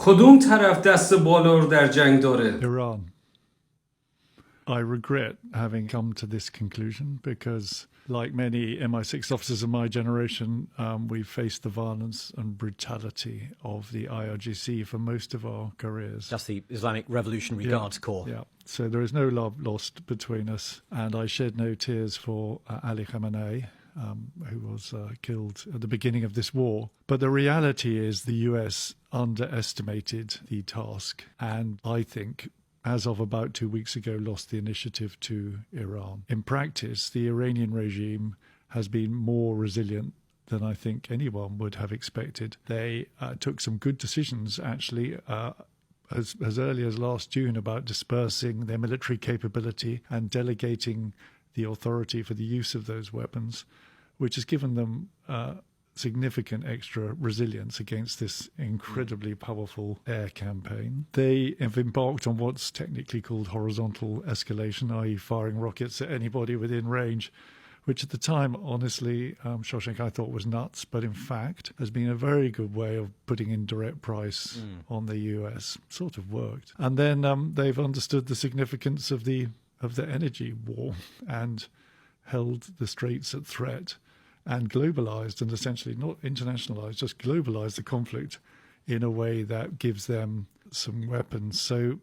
کدوم طرف دست بالا رو در جنگ داره؟ Iran. I regret having come to this conclusion because, like many MI6 officers of my generation, we faced the violence and brutality of the IRGC for most of our careers. That's the Islamic Revolutionary Guards Corps. Yeah. So there is no love lost between us, and I shed no tears for Ali Khamenei, who was killed at the beginning of this war. But the reality is the US underestimated the task, and I think, as of about 2 weeks ago, lost the initiative to Iran. In practice, the Iranian regime has been more resilient than I think anyone would have expected. They took some good decisions, actually, as early as last June, about dispersing their military capability and delegating the authority for the use of those weapons, which has given them significant extra resilience against this incredibly powerful air campaign. They have embarked on what's technically called horizontal escalation, i.e. firing rockets at anybody within range, which at the time, honestly, Shawshank I thought was nuts, but in fact has been a very good way of putting in direct price on the US. Sort of worked. And then they've understood the significance of the energy war and held the Straits at threat, and globalized and essentially not internationalized, just globalized the conflict in a way that gives them some weapons. So,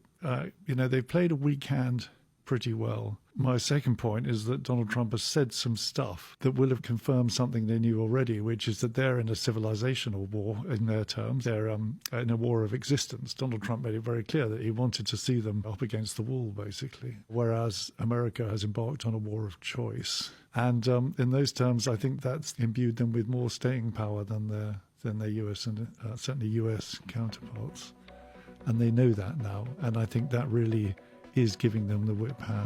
they've played a weak hand pretty well. My second point is that Donald Trump has said some stuff that will have confirmed something they knew already, which is that they're in a civilizational war in their terms. They're in a war of existence. Donald Trump made it very clear that he wanted to see them up against the wall, basically, whereas America has embarked on a war of choice. And in those terms, I think that's imbued them with more staying power than their US and certainly US counterparts. And they know that now. And I think that really is giving them the whip hand.